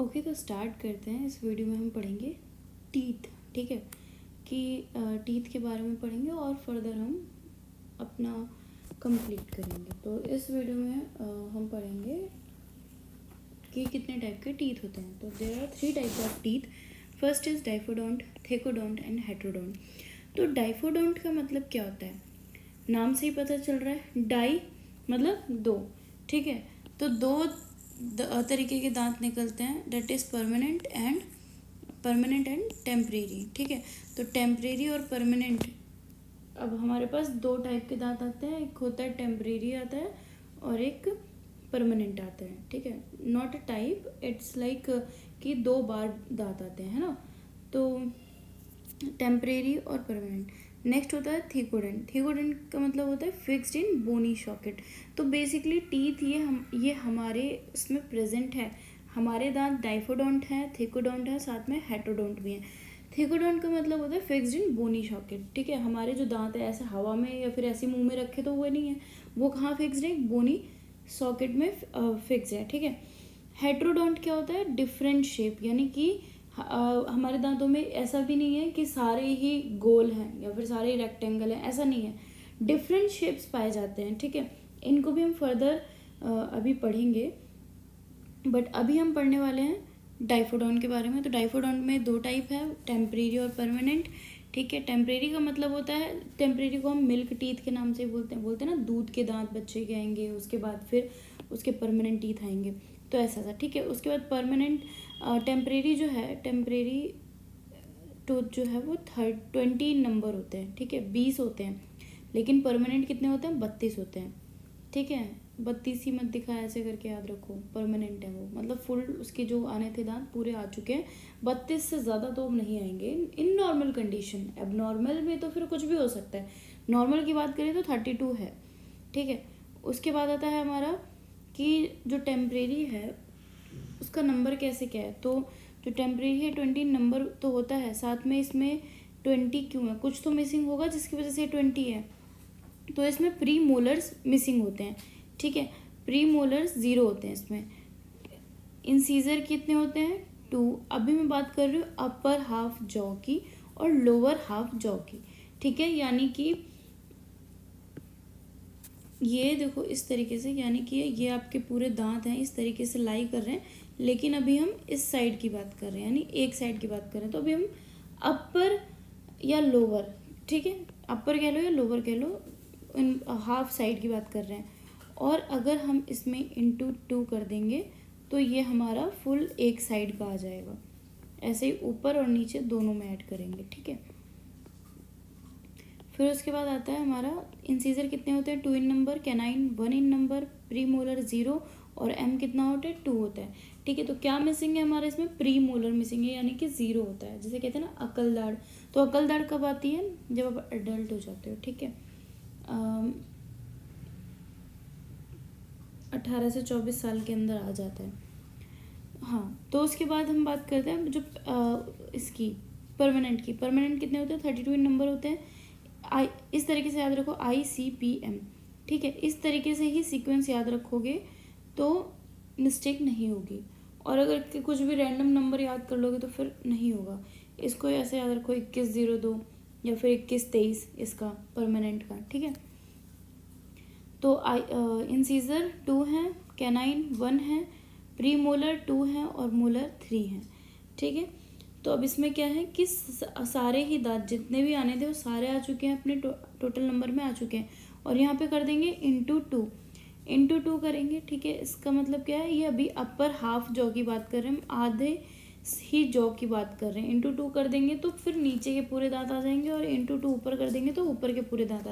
Okay, तो start करते हैं। इस वीडियो में हम पढ़ेंगे टीथ, ठीक है, कि टीथ के बारे में पढ़ेंगे और फर्दर हम अपना कंप्लीट करेंगे। तो इस वीडियो में हम पढ़ेंगे कि कितने टाइप के टीथ होते हैं। तो there are 3 types of teeth. First is diphyodont, thecodont and heterodont. तो डाइफोडोंट का मतलब क्या होता है? नाम से ही पता चल रहा है, डाई मतलब दो, ठीक है। तो दो तरीके के दांत निकलते हैं, that is permanent and temporary, ठीक है। तो टेम्परेरी और परमानेंट, अब हमारे पास 2 टाइप के दांत आते हैं, एक होता है टेम्परेरी आता है और एक परमानेंट आता है, ठीक है। Not a type, it's like कि 2 बार दांत आते हैं, है ना। तो टेम्परेरी और परमानेंट। नेक्स्ट होता है थीकोडेंट। थीकोडेंट का मतलब होता है फिक्स्ड इन बोनी सॉकेट। तो बेसिकली टीथ ये हमारे इसमें प्रेजेंट है। हमारे दांत डाइफोडोंट है, थीकोडोंट है, साथ में हेटेरोडोंट भी है। थीकोडोंट का मतलब होता है फिक्स्ड इन बोनी सॉकेट, ठीक है। हमारे जो दांत है ऐसे हवा में या फिर ऐसे मुंह में रखे तो वो नहीं है, वो कहाँ फिक्स्ड है? बोनी सॉकेट में फिक्स है, ठीक है। हेटेरोडोंट क्या होता है? डिफरेंट शेप, यानी कि हमारे दांतों में ऐसा भी नहीं है कि सारे ही गोल हैं या फिर सारे ही रेक्टेंगल हैं, ऐसा नहीं है। डिफरेंट शेप्स पाए जाते हैं, ठीक है। इनको भी हम फर्दर अभी पढ़ेंगे, बट अभी हम पढ़ने वाले हैं डाइफोडोंट के बारे में। तो डाइफोडोंट में 2 टाइप है, टेम्परेरी और परमानेंट, ठीक है। टेम्परेरी का मतलब होता है, टेम्परेरी को हम मिल्क टीथ के नाम से बोलते हैं ना, दूध के दांत बच्चे के आएंगे, उसके बाद फिर उसके परमानेंट टीथ आएंगे, तो ऐसा था, ठीक है। उसके बाद परमानेंट टेम्परेरी जो है, टेम्परेरी टूथ जो है वो 20 नंबर होते हैं, ठीक है, 20 होते हैं। लेकिन परमानेंट कितने होते हैं? 32 होते हैं, ठीक है। 32 ही मत दिखा, ऐसे करके याद रखो, परमानेंट है वो, मतलब फुल उसके जो आने थे दांत पूरे आ चुके हैं। 32 से ज़्यादा तो अब नहीं आएंगे इन नॉर्मल कंडीशन। अब नॉर्मल में तो फिर कुछ भी हो सकता है। नॉर्मल की बात करें तो 32 है, ठीक है। उसके बाद आता है हमारा कि जो टेम्परेरी है उसका नंबर कैसे क्या है। तो जो टेम्परेरी है 20 नंबर तो होता है, साथ में इसमें 20 क्यों है? कुछ तो मिसिंग होगा जिसकी वजह से 20 है। तो इसमें प्री मोलर्स मिसिंग होते हैं, ठीक है। प्री मोलर्स 0 होते हैं इसमें। इंसीजर कितने होते हैं? 2। अभी मैं बात कर रही हूँ अपर हाफ जॉ की और लोअर हाफ जॉ की, ठीक है। यानी कि ये देखो इस तरीके से, यानी कि ये आपके पूरे दांत हैं, इस तरीके से लाई कर रहे हैं। लेकिन अभी हम इस साइड की बात कर रहे हैं, यानी एक साइड की बात कर रहे हैं। तो अभी हम अपर या लोअर, ठीक है, अपर कह लो या लोअर कह लो, इन हाफ साइड की बात कर रहे हैं। और अगर हम इसमें इंटू 2 कर देंगे तो ये हमारा फुल एक साइड का आ जाएगा। ऐसे ही ऊपर और नीचे दोनों में ऐड करेंगे, ठीक है। फिर उसके बाद आता है हमारा इंसीजर कितने होते हैं? 2 इन नंबर, कैनाइन 1 इन नंबर, प्री मोलर 0 और एम कितना होता है? 2 होता है, ठीक है। तो क्या मिसिंग है हमारे इसमें? प्री मोलर मिसिंग है, यानी कि 0 होता है, जिसे कहते हैं ना अकल दाढ़। तो अकल दाढ़ कब आती है? जब आप एडल्ट हो जाते हो, ठीक है। 18 से 24 साल के अंदर आ जाता है, हाँ। तो उसके बाद हम बात करते हैं जो इसकी परमानेंट की। परमानेंट कितने होते हैं? 32 नंबर होते हैं। इस तरीके से याद रखो, ICPM, ठीक है। इस तरीके से ही सीक्वेंस याद रखोगे तो मिस्टेक नहीं होगी। और अगर कुछ भी रैंडम नंबर याद कर लोगे तो फिर नहीं होगा। इसको ऐसे याद रखो, 2102 या फिर 2123 इसका परमानेंट का, ठीक है। तो इंसीजर 2 है, कैनाइन 1 है, प्री मोलर 2 है और मोलर 3 है, ठीक है। तो अब इसमें क्या है कि सारे ही दांत जितने भी आने थे वो सारे आ चुके हैं, अपने टोटल नंबर में आ चुके हैं। और यहाँ पे कर देंगे इंटू टू करेंगे, ठीक है। इसका मतलब क्या है? ये अभी अपर हाफ जॉ की बात कर रहे हैं, हम आधे ही जॉ की बात कर रहे हैं। इंटू 2 कर देंगे तो फिर नीचे के पूरे दांत आ जाएंगे, और इंटू 2 ऊपर कर देंगे तो ऊपर के पूरे दांत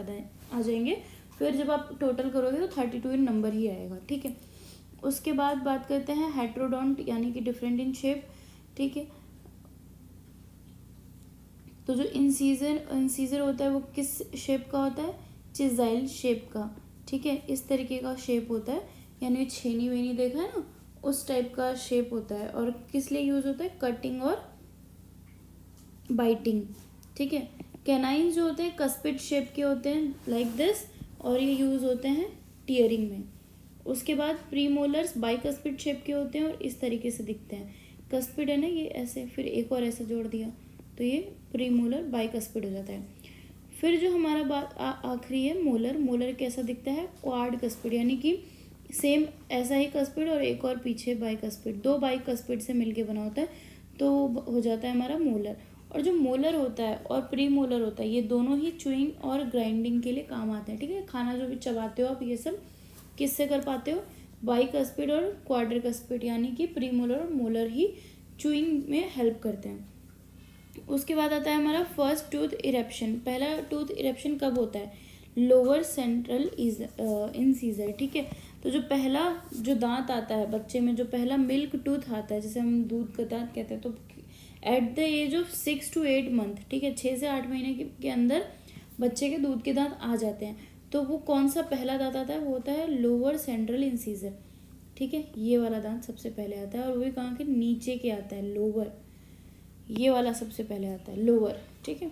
आ जाएंगे। फिर जब आप टोटल करोगे तो 32 इन नंबर ही आएगा, ठीक है। उसके बाद बात करते हैं हेटेरोडोंट, यानी कि डिफरेंट इन शेप, ठीक है। तो जो इंसीजर होता है वो किस शेप का होता है? चिजाइल शेप का, ठीक है। इस तरीके का शेप होता है, यानी छेनी वेनी देखा है ना, उस टाइप का शेप होता है। और किस लिए यूज होता है? कटिंग और बाइटिंग, ठीक है। कैनाइन जो होते हैं कस्पिड शेप के होते हैं, लाइक दिस, और ये यूज होते हैं टीयरिंग में। उसके बाद प्रीमोलर्स बाइकस्पिड शेप के होते हैं और इस तरीके से दिखते हैं। कस्पिड है ना ये ऐसे, फिर एक और ऐसा जोड़ दिया तो ये प्रीमोलर बाइकस्पिड हो जाता है। फिर जो हमारा बात आखिरी है मोलर। मोलर कैसा दिखता है? क्वाड कस्पिड, यानी कि सेम ऐसा ही कस्पिड और एक और पीछे बाइकस्पिड, दो बाइकस्पिड से मिलके बना होता है तो हो जाता है हमारा मोलर। और जो मोलर होता है और प्री मोलर होता है ये दोनों ही च्यूइंग और ग्राइंडिंग के लिए काम आते हैं, ठीक है। खाना जो भी चबाते हो आप ये सब किससे कर पाते हो? बाइकस्पिड और क्वाड्रिकस्पिड, यानी कि प्री मोलर और मोलर ही च्यूइंग में हेल्प करते हैं। उसके बाद आता है हमारा फर्स्ट टूथ इरेप्शन। पहला टूथ इरेप्शन कब होता है? लोअर सेंट्रल इंसीजर, ठीक है। तो जो पहला जो दांत आता है बच्चे में, जो पहला मिल्क टूथ आता है जिसे हम दूध का दांत कहते हैं, तो at the age of 6 to 8 month, ठीक है, 6 से 8 महीने के अंदर बच्चे के दूध के दांत आ जाते हैं। तो वो कौन सा पहला दांत आता है? वो होता है लोअर सेंट्रल इंसीजर, ठीक है। ये वाला दांत सबसे पहले आता है और वो भी कहाँ के? नीचे के आता है, लोअर। ये वाला सबसे पहले आता है, लोअर, ठीक है।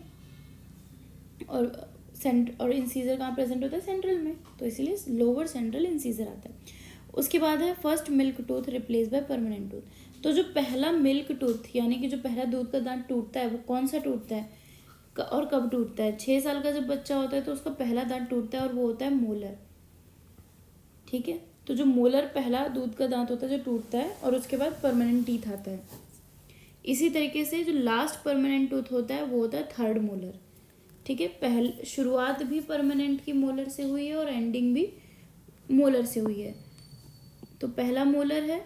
और इंसीजर कहाँ प्रेजेंट होता है? सेंट्रल में, तो इसीलिए लोअर सेंट्रल इंसीजर आता है। उसके बाद है first milk tooth replace by permanent tooth. तो जो पहला मिल्क टूथ यानी कि जो पहला दूध का दांत टूटता है वो कौन सा टूटता है और कब टूटता है? 6 साल का जब बच्चा होता है तो उसका पहला दांत टूटता है और वो होता है मोलर, ठीक है। तो जो मोलर पहला दूध का दांत होता है जो टूटता है और उसके बाद परमानेंट टीथ आता है। इसी तरीके से जो लास्ट परमानेंट टूथ होता है वो होता है थर्ड मोलर, ठीक है। पहले शुरुआत भी परमानेंट की मोलर से हुई है और एंडिंग भी मोलर से हुई है। तो पहला मोलर है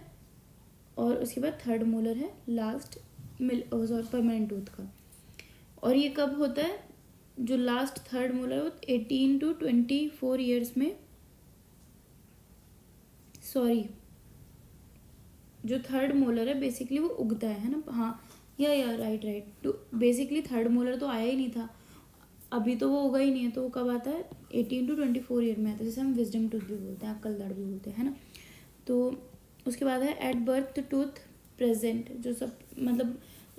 और उसके बाद थर्ड मोलर है लास्ट परमानेंट टूथ का। और ये कब होता है? जो लास्ट थर्ड मोलर हो 18 to 24 ईयर्स में, सॉरी, जो थर्ड मोलर है बेसिकली वो उगता है ना। हाँ, या राइट। तो बेसिकली थर्ड मोलर तो आया ही नहीं था, अभी तो वो होगा ही नहीं है, तो वो कब आता है? 18 to 24 ईयर में आता है, जैसे हम विजडम टूथ भी बोलते हैं, अक्ल दाढ़ भी बोलते हैं, है ना। तो उसके बाद है एट बर्थ टूथ प्रेजेंट। जो सब मतलब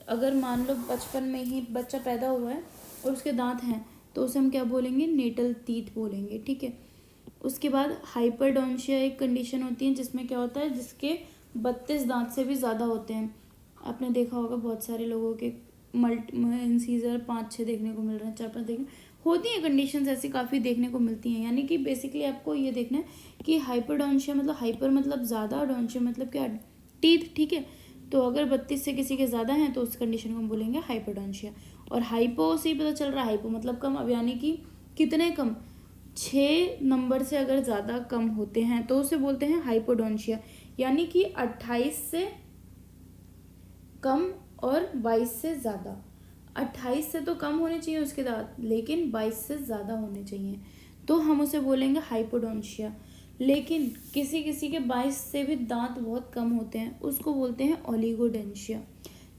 अगर मान लो बचपन में ही बच्चा पैदा हुआ है और उसके दांत हैं तो उसे हम क्या बोलेंगे? नेटल टीथ बोलेंगे, ठीक है। उसके बाद हाइपरडोंशिया एक कंडीशन होती है जिसमें क्या होता है, जिसके 32 दांत से भी ज़्यादा होते हैं। आपने देखा होगा बहुत सारे लोगों के इंसीजर 5-6 देखने को मिल रहे हैं, 4-5 देखने होती हैं। कंडीशंस ऐसी काफ़ी देखने को मिलती हैं। यानी कि बेसिकली आपको ये देखना है कि हाइपरडोंशिया मतलब हाइपर मतलब ज़्यादा और डोंशिया मतलब क्या? टीथ, ठीक है। तो अगर 32 से किसी के ज़्यादा हैं तो उस कंडीशन को हम बोलेंगे हाइपरडोंशिया। और हाइपो से ही पता चल रहा है, हाइपो मतलब कम। अब यानी कि कितने कम? 6 नंबर से अगर ज़्यादा कम होते हैं तो उसे बोलते हैं हाइपोडोंशिया। यानी कि 28 से कम और 22 से ज़्यादा। 28 से तो कम होने चाहिए उसके दांत, लेकिन 22 से ज़्यादा होने चाहिए तो हम उसे बोलेंगे हाइपोडोंशिया। लेकिन किसी किसी के 22 से भी दांत बहुत कम होते हैं, उसको बोलते हैं ओलिगोडेंशिया,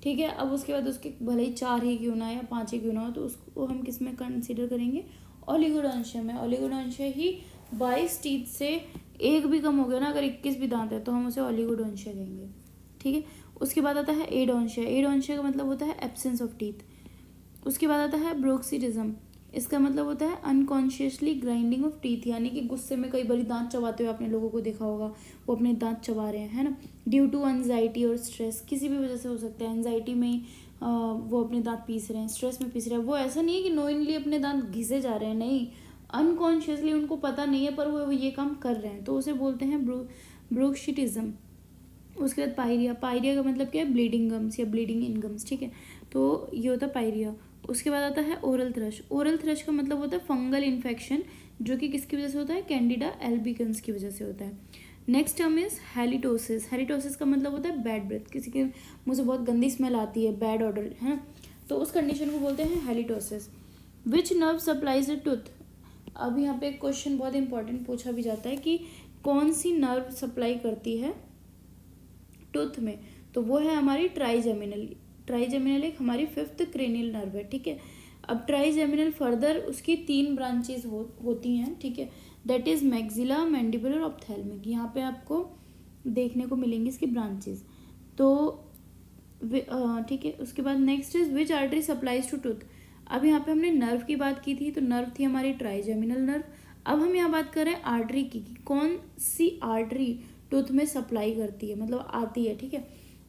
ठीक है। अब उसके बाद उसके भले ही 4 ही क्यों ना या 5 ही क्यों ना हो तो उसको हम किस में कंसिडर करेंगे? ओलिगोडेंशिया में। ओलिगोडेंशिया ही 22 टीथ से एक भी कम हो गया ना, अगर 21 भी दांत है तो हम उसे ओलिगोडेंशिया कहेंगे, ठीक है। उसके बाद आता है एडोंशिया। एडोंशिया का मतलब होता है एब्सेंस ऑफ टीथ। उसके बाद आता है ब्रोक्सिटिज्म। इसका मतलब होता है अनकॉन्शियसली ग्राइंडिंग ऑफ टीथ, यानी कि गुस्से में कई बार दांत चबाते हुए आपने लोगों को देखा होगा, वो अपने दांत चबा रहे हैं, है ना। ड्यू टू एंजाइटी और स्ट्रेस, किसी भी वजह से हो सकता है। एंजाइटी में वो अपने दांत पीस रहे हैं, स्ट्रेस में पीस रहे हैं। वो ऐसा नहीं है कि नोइंगली अपने दांत घिसे जा रहे हैं, नहीं, अनकॉन्शियसली उनको पता नहीं है पर वो ये काम कर रहे हैं, तो उसे बोलते हैं ब्रोक्सिटिज्म। उसके बाद पायरिया। पायरिया का मतलब क्या है? ब्लीडिंग गम्स या ब्लीडिंग इन गम्स, ठीक है। तो ये होता है पायरिया। उसके बाद आता है ओरल थ्रश। ओरल थ्रश का मतलब होता है फंगल इन्फेक्शन, जो कि किसकी वजह से होता है? कैंडिडा एल्बिकन्स की वजह से होता है। Next term is halitosis. Halitosis का मतलब होता है बैड ब्रेथ, किसी के मुंह से बहुत गंदी स्मेल आती है, बैड ऑर्डर, है ना, तो उस कंडीशन को बोलते हैं halitosis. Which nerve supplies the tooth. अब यहाँ पे एक क्वेश्चन बहुत इंपॉर्टेंट पूछा भी जाता है कि कौन सी नर्व सप्लाई करती है टूथ में, तो वो है हमारी ट्राइजेमिनल। ट्राइजेमिनल एक हमारी 5th क्रेनियल नर्व है, ठीक है। अब ट्राइजेमिनल फर्दर उसकी 3 ब्रांचेज होती हैं, ठीक है। That is maxilla, mandibular, ophthalmic. यहाँ पे आपको देखने को मिलेंगी इसकी ब्रांचेज, तो ठीक है। उसके बाद next is which artery supplies to tooth. अब यहाँ पे हमने नर्व की बात की थी, तो नर्व थी हमारी ट्राइजेमिनल नर्व। अब हम यहाँ बात कर रहे हैं आर्टरी की, कौन सी आर्टरी टूथ में सप्लाई करती है, मतलब आती है, ठीक है।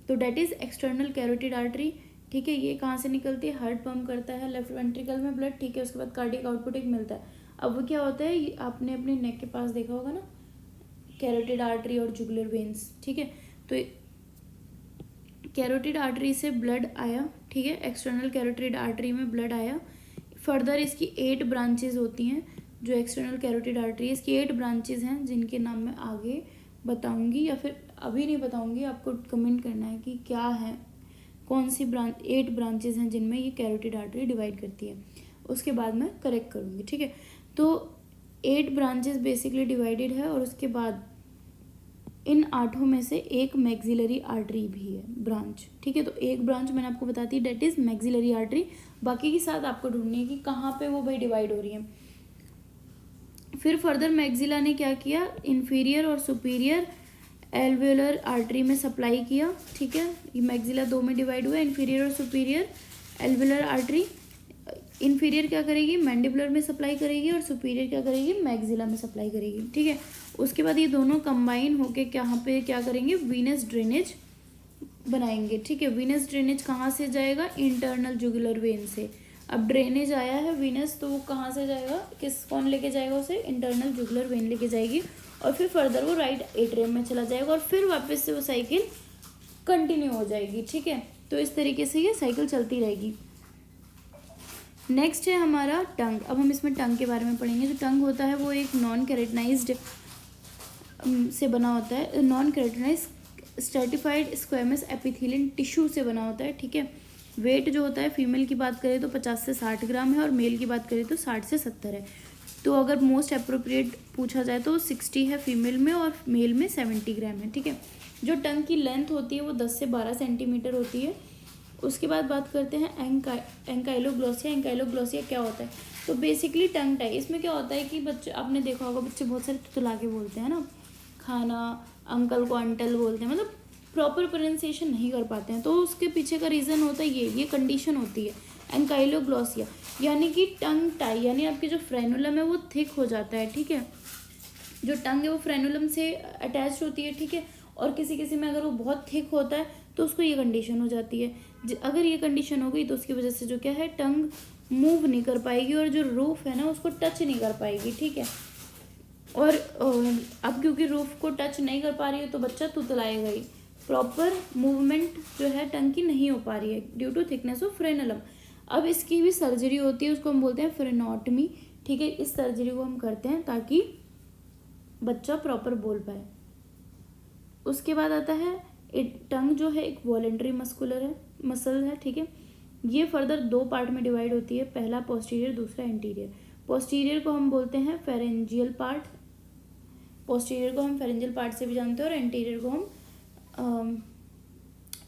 तो that is external carotid artery, ठीक है। ये कहाँ से निकलती है, हार्ट पंप करता है लेफ्ट वेंट्रिकल में ब्लड, ठीक है। उसके बाद कार्डियक आउटपुट एक मिलता है। अब वो क्या होता है, आपने अपने नेक के पास देखा होगा ना कैरोटिड आर्टरी और जुगुलर वेन्स, ठीक है। तो कैरोटिड आर्टरी से ब्लड आया, ठीक है, एक्सटर्नल कैरोटिड आर्टरी में ब्लड आया। फर्दर इसकी 8 ब्रांचेज होती हैं, जो एक्सटर्नल कैरोटिड आर्टरी है इसकी 8 ब्रांचेज हैं, जिनके नाम मैं आगे बताऊंगी या फिर अभी नहीं बताऊंगी, आपको कमेंट करना है कि क्या है, कौन सी 8 ब्रांचेज हैं जिनमें ये कैरोटिड आर्टरी डिवाइड करती है। उसके बाद मैं करेक्ट करूँगी, ठीक है। तो 8 ब्रांचेज बेसिकली डिवाइडेड है, और उसके बाद इन 8 में से एक मैक्सिलरी आर्टरी भी है ब्रांच, ठीक है। तो एक ब्रांच मैंने आपको बता दी, डेट इज मैक्सिलरी आर्टरी। बाकी की साथ आपको ढूंढनी है कि कहाँ पे वो भाई डिवाइड हो रही है। फिर फर्दर मैक्सिला ने क्या किया, इन्फीरियर और सुपीरियर एल्वेलर आर्टरी में सप्लाई किया, ठीक है। ये मैक्सिला 2 में डिवाइड हुआ, इन्फीरियर और सुपीरियर एल्वेलर आर्टरी। इन्फीरियर क्या करेगी, मैंडिबुलर में सप्लाई करेगी, और सुपीरियर क्या करेगी, मैक्सिला में सप्लाई करेगी, ठीक है। उसके बाद ये दोनों कंबाइन होके यहाँ पे क्या करेंगे, वीनस ड्रेनेज बनाएंगे, ठीक है। वीनस ड्रेनेज कहाँ से जाएगा, इंटरनल जुगुलर वेन से। अब ड्रेनेज आया है वीनस, तो वो कहाँ से जाएगा, कौन लेके जाएगा उसे, इंटरनल जुगुलर वेन लेके जाएगी, और फिर फर्दर वो राइट एट्रियम में चला जाएगा, और फिर वापस से वो साइकिल कंटिन्यू हो जाएगी, ठीक है। तो इस तरीके से ये साइकिल चलती रहेगी। नेक्स्ट है हमारा टंग। अब हम इसमें टंग के बारे में पढ़ेंगे। जो टंग होता है वो एक नॉन केराटिनाइज्ड से बना होता है, non keratinized stratified squamous epithelial tissue से बना होता है, ठीक है। वेट जो होता है फीमेल की बात करें तो 50 से 60 ग्राम है, और मेल की बात करें तो 60 से 70 है। तो अगर मोस्ट अप्रोप्रिएट पूछा जाए तो 60 है फीमेल में, और मेल में 70 ग्राम है, ठीक है। जो टंग की लेंथ होती है वो 10 से 12 सेंटीमीटर होती है। उसके बाद बात करते हैं एंकाइलोग्लोसिया। एंकाइलोग्लोसिया क्या होता है, तो बेसिकली टंग टाई। इसमें क्या होता है कि बच्चे, आपने देखा होगा बच्चे बहुत सारे तुतला के बोलते हैं ना, खाना, अंकल को अंटल बोलते हैं, मतलब प्रॉपर प्रोनाउंसिएशन नहीं कर पाते हैं। तो उसके पीछे का रीज़न होता है ये कंडीशन होती है एंकाइलोग्लोसिया, यानी कि टंग टाई, यानी आपकी जो फ्रेनुलम है वो थिक हो जाता है, ठीक है। जो टंग है वो फ्रेनुलम से अटैच होती है, ठीक है। और किसी किसी में अगर वो बहुत थिक होता है तो उसको ये कंडीशन हो जाती है। अगर ये कंडीशन हो गई तो उसकी वजह से जो क्या है, टंग मूव नहीं कर पाएगी, और जो रूफ है ना उसको टच नहीं कर पाएगी, ठीक है। और अब क्योंकि रूफ को टच नहीं कर पा रही है तो बच्चा तुतलाएगा ही। प्रॉपर मूवमेंट जो है टंग की नहीं हो पा रही है due to thickness of frenulum. अब इसकी भी सर्जरी होती है, उसको हम बोलते हैं फ्रेनोटमी, ठीक है। इस सर्जरी को हम करते हैं ताकि बच्चा प्रॉपर बोल पाए। उसके बाद आता है टंग जो है एक वॉलेंट्री मसल है, ठीक है। ये फर्दर 2 पार्ट में डिवाइड होती है, पहला पोस्टीरियर, दूसरा एंटीरियर। पोस्टीरियर को हम बोलते हैं फेरेंजियल पार्ट, पोस्टीरियर को हम फेरेंजियल पार्ट से भी जानते हैं, और एंटीरियर को हम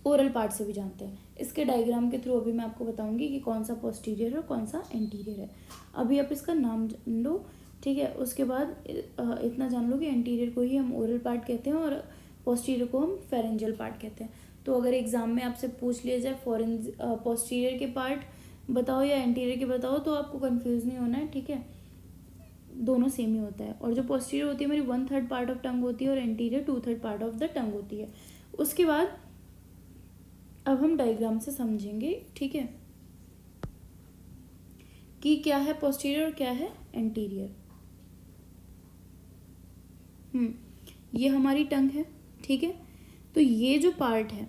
ओरल पार्ट से भी जानते हैं। इसके डायग्राम के थ्रू अभी मैं आपको बताऊंगी कि कौन सा पोस्टीरियर और कौन सा एंटीरियर है। अभी आप इसका नाम जान लो, ठीक है। उसके बाद इतना जान लो कि एंटीरियर को ही हम ओरल पार्ट कहते हैं, और पोस्टीरियर को हम फेरेंजियल पार्ट कहते हैं। तो अगर एग्जाम में आपसे पूछ लिया जाए पोस्टीरियर के पार्ट बताओ या एंटीरियर के बताओ, तो आपको कंफ्यूज नहीं होना है, ठीक है। दोनों सेम ही होता है। और जो पोस्टीरियर होती है मेरी 1/3 पार्ट ऑफ टंग होती है, और एंटीरियर 2/3 पार्ट ऑफ द टंग होती है। उसके बाद अब हम डायग्राम से समझेंगे, ठीक है, कि क्या है पोस्टीरियर और क्या है एंटीरियर। ये हमारी टंग है, ठीक है। तो ये जो पार्ट है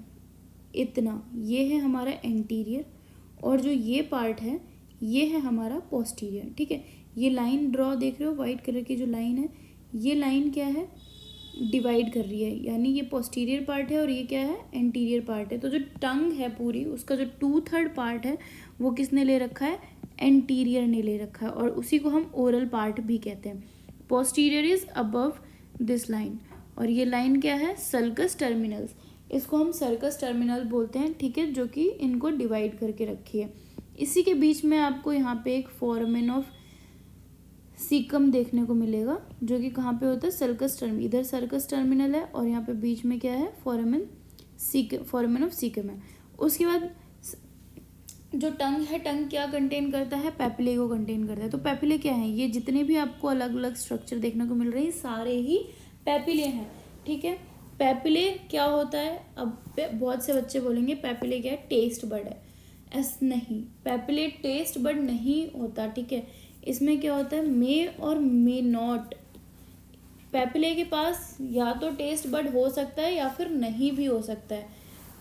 इतना, ये है हमारा एंटीरियर, और जो ये पार्ट है ये है हमारा पोस्टीरियर, ठीक है। ये लाइन ड्रॉ देख रहे हो, वाइट कलर की जो लाइन है, ये लाइन क्या है, डिवाइड कर रही है, यानी ये पोस्टीरियर पार्ट है और ये क्या है, एंटीरियर पार्ट है। तो जो टंग है पूरी, उसका जो 2/3 पार्ट है वो किसने ले रखा है, एंटीरियर ने ले रखा है, और उसी को हम ओरल पार्ट भी कहते हैं। Posterior is above this line, और ये लाइन क्या है, सर्कस टर्मिनल्स, इसको हम सर्कस टर्मिनल बोलते हैं, ठीक है, जो कि इनको डिवाइड करके रखी है। इसी के बीच में आपको यहाँ पे एक फोरामेन ऑफ सीकम देखने को मिलेगा, जो कि कहाँ पे होता है, सर्कस टर्मिनल, इधर सर्कस टर्मिनल है, और यहाँ पे बीच में क्या है, फोरामेन ऑफ सीकम है। उसके बाद जो टंग है, टंग क्या कंटेन करता है, पैपिले को कंटेन करता है। तो पैपिले क्या है, ये जितने भी आपको अलग अलग स्ट्रक्चर देखने को मिल रहे हैं सारे ही पैपिले हैं, ठीक है। पैपिले क्या होता है? अब बहुत से बच्चे बोलेंगे पैपिले क्या है? टेस्ट बड है। नहीं, पैपिले टेस्ट बड नहीं होता, ठीक है। इसमें क्या होता है? मे और मे नॉट। पैपिले के पास या तो टेस्ट बड हो सकता है या फिर नहीं भी हो सकता है।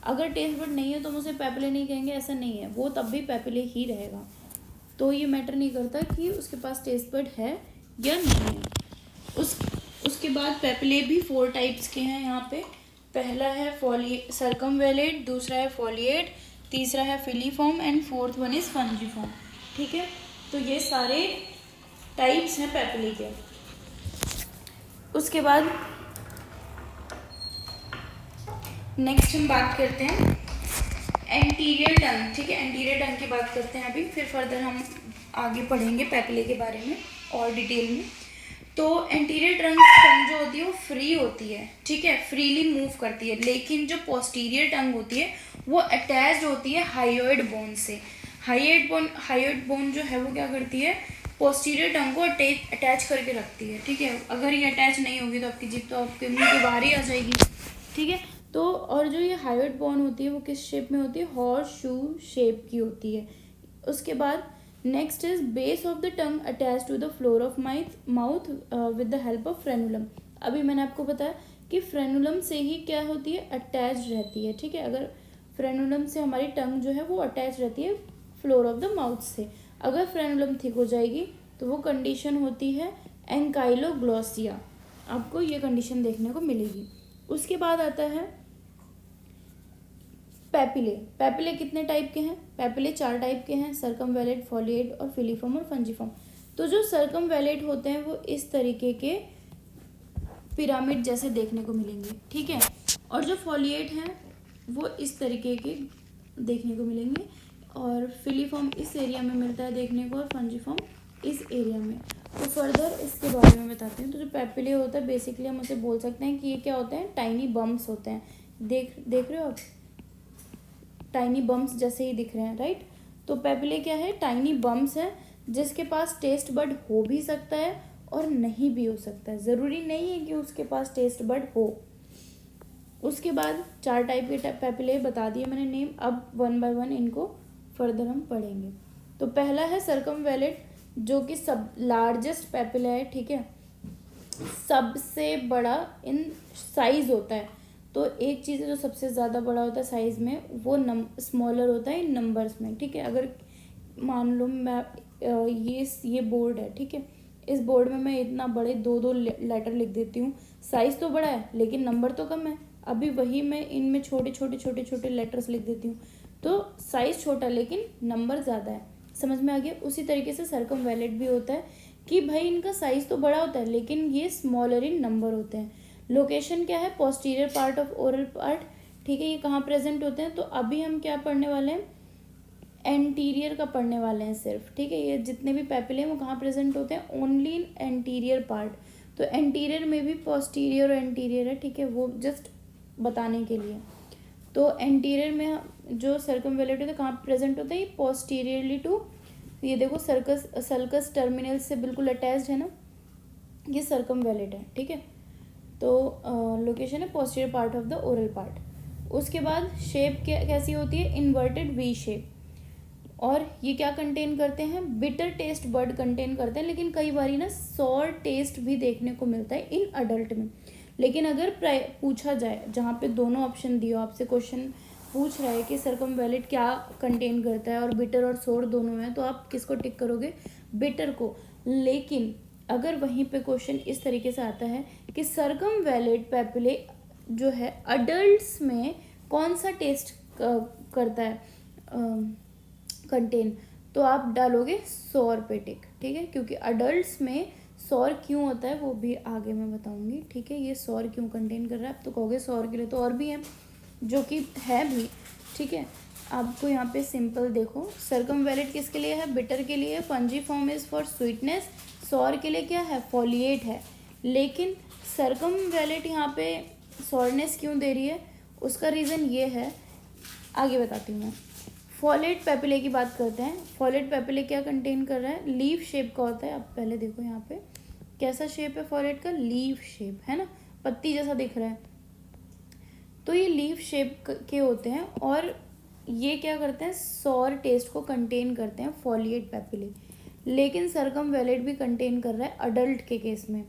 अगर टेस्ट बड नहीं है तो मुझे पैपिले नहीं कहेंगे, ऐसा नहीं है, वो तब भी पैपिले ही रहेगा। तो ये मैटर नहीं करता कि उसके पास टेस्ट बड है या नहीं है। उसके बाद पैपिले भी 4 टाइप्स के हैं यहाँ पे। पहला है सर्कमवेलेट, दूसरा है फॉलिएट, तीसरा है filiform and fourth one is fungiform, ठीक है। तो ये सारे टाइप्स हैं पैपिले के। उसके बाद नेक्स्ट हम बात करते हैं एंटीरियर टंग, ठीक है। एंटीरियर टंग की बात करते हैं अभी, फिर फर्दर हम आगे पढ़ेंगे पैपिले के बारे में और डिटेल में। तो एंटीरियर टंग जो होती है वो फ्री होती है, ठीक है, फ्रीली मूव करती है। लेकिन जो पोस्टीरियर टंग होती है वो अटैच्ड होती है हायोइड बोन से। हायोइड बोन जो है वो क्या करती है? पोस्टीरियर टंग को अटैच करके रखती है, ठीक है। अगर ये अटैच नहीं होगी तो आपकी जीभ तो आपके मुंह के बाहर ही आ जाएगी, ठीक है। तो और जो ये हायोइड बोन होती है वो किस शेप में होती है? हॉर्स शू शेप की होती है। उसके बाद next is base of the tongue attach to the floor of mouth with the help of frenulum. अभी मैंने आपको बताया कि फ्रेनुलम से ही क्या होती है? अटैच रहती है, ठीक है। अगर फ्रेनुलम से हमारी टंग जो है वो अटैच रहती है फ्लोर ऑफ द माउथ से। अगर फ्रेनुलम थिक हो जाएगी तो वो कंडीशन होती है एंकाइलोग्लोसिया। आपको ये कंडीशन देखने को मिलेगी। उसके बाद आता है पैपिले। पैपिले कितने टाइप के हैं? पैपिले 4 टाइप के हैं, सर्कमवेलेट, फॉलिएट और फिलीफॉर्म और फंजीफॉर्म। तो जो सर्कमवेलेट होते हैं वो इस तरीके के पिरामिड जैसे देखने को मिलेंगे, ठीक है। और जो फॉलिएट हैं वो इस तरीके के देखने को मिलेंगे, और फिलीफॉर्म इस एरिया में मिलता है देखने को, और फंजीफॉर्म इस एरिया में। तो फर्दर इसके बारे में बताते हैं। तो जो पैपिले होता है बेसिकली हम उसे बोल सकते हैं कि ये क्या होते हैं? टाइनी बम्प्स होते हैं। देख रहे हो आप? टाइनी बम्प्स जैसे ही दिख रहे हैं, राइट। तो पैपिले क्या है? टाइनी बम्प्स है जिसके पास टेस्ट बड हो भी सकता है और नहीं भी हो सकता है। ज़रूरी नहीं है कि उसके पास टेस्ट बड हो। उसके बाद 4 टाइप के पैपिले बता दिए मैंने नेम। अब 1 बाय 1 इनको फर्दर हम पढ़ेंगे। तो पहला है सर्कमवेलेट, जो कि सब लार्जेस्ट पैपिला है, ठीक है, सबसे बड़ा इन साइज होता है। तो एक चीज़ है जो सबसे ज़्यादा बड़ा होता है साइज़ में, वो स्मॉलर होता है इन नंबर्स में, ठीक है। अगर मान लो मैं ये बोर्ड है, ठीक है, इस बोर्ड में मैं इतना बड़े 2 लेटर लिख देती हूँ, साइज़ तो बड़ा है लेकिन नंबर तो कम है। अभी वही मैं इनमें छोटे लेटर्स लिख देती हूँ, तो साइज़ छोटा लेकिन नंबर ज़्यादा है। समझ में आ गया? उसी तरीके से सर्कमवेलेट भी होता है कि भाई इनका साइज़ तो बड़ा होता है लेकिन ये स्मॉलर इन नंबर होते हैं। लोकेशन क्या है? Posterior part of oral part, ठीक है। ये कहाँ प्रेजेंट होते हैं? तो अभी हम क्या पढ़ने वाले हैं? एंटीरियर का पढ़ने वाले हैं सिर्फ, ठीक है। ये जितने भी पैपिले हैं वो कहाँ प्रेजेंट होते हैं? Only in anterior part. तो एंटीरियर में भी पोस्टीरियर और एंटीरियर है, ठीक है, वो जस्ट बताने के लिए। तो एंटीरियर में जो सर्कमवेलेट होता है कहाँ प्रेजेंट होता है? ये पोस्टीरियरली टू, ये देखो सल्कस टर्मिनल से बिल्कुल अटैच्ड है ना, ये सर्कमवेलेट है, ठीक है। तो लोकेशन है posterior part of the oral part. उसके बाद शेप कैसी होती है? Inverted V shape. और ये क्या कंटेन करते हैं? बिटर टेस्ट बड कंटेन करते हैं, लेकिन कई बार ना सॉर टेस्ट भी देखने को मिलता है इन अडल्ट में। लेकिन अगर पूछा जाए, जहाँ पे दोनों ऑप्शन दिए हो, आपसे क्वेश्चन पूछ रहा है कि सर्कमवेलेट क्या कंटेन करता है और बिटर और सोर दोनों हैं, तो आप किसको टिक करोगे? बिटर को। लेकिन अगर वहीं पे क्वेश्चन इस तरीके से आता है कि सर्कमवेलेट पैपिले जो है अडल्ट्स में कौन सा टेस्ट करता है कंटेन, तो आप डालोगे सॉर पे टिक, ठीक है। क्योंकि अडल्ट्स में सॉर क्यों होता है वो भी आगे मैं बताऊंगी, ठीक है। ये सॉर क्यों कंटेन कर रहा है, आप तो कहोगे सॉर के लिए तो और भी है, जो कि है भी, ठीक है। आपको यहाँ पे सिंपल देखो, सर्कमवेलेट किसके लिए है? बिटर के लिए। फंजीफॉर्म इज फॉर स्वीटनेस। सॉर के लिए क्या है? फॉलिएट है। लेकिन सर्कमवेलेट यहाँ पे सॉरनेस क्यों दे रही है, उसका रीज़न ये है, आगे बताती हूँ मैं। फॉलेट पैपिले की बात करते हैं। फॉलेट पैपिले क्या कंटेन कर रहा है? लीफ शेप का होता है। आप पहले देखो यहाँ पे कैसा शेप है फॉलेट का? लीफ शेप है ना, पत्ती जैसा दिख रहा है। तो ये लीफ शेप के होते हैं और ये क्या करते हैं, सॉर टेस्ट को कंटेन करते हैं फॉलिएट पेपिले। लेकिन सरकमवैलेट भी कंटेन कर रहा है अडल्ट के केस में।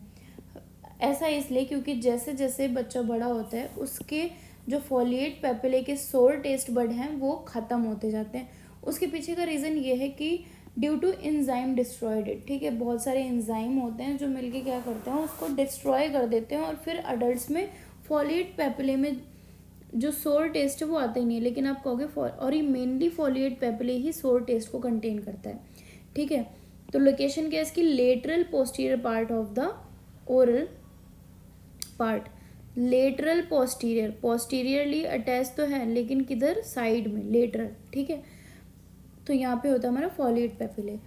ऐसा इसलिए क्योंकि जैसे जैसे बच्चा बड़ा होता है उसके जो फॉलिएट पेपिले के सोर टेस्ट बड हैं वो ख़त्म होते जाते हैं। उसके पीछे का रीज़न ये है कि due to enzyme destroyed it, ठीक है, बहुत सारे एंजाइम होते हैं जो मिलके क्या करते हैं, उसको डिस्ट्रॉय कर देते हैं और फिर अडल्ट में फॉलिएट पेपिले में जो सोर टेस्ट है वो आता ही नहीं है। लेकिन आप कहोगे और ये मेनली फॉलिएट पेपिले ही सोर टेस्ट को कंटेन करता है, ठीक है। तो लोकेशन क्या है इसकी, lateral posterior part of the oral part, lateral posterior, posteriorly attach तो है लेकिन किधर, साइड में, लेटरल, ठीक है। तो यहाँ पे होता है हमारा फॉलिएट पेपिले।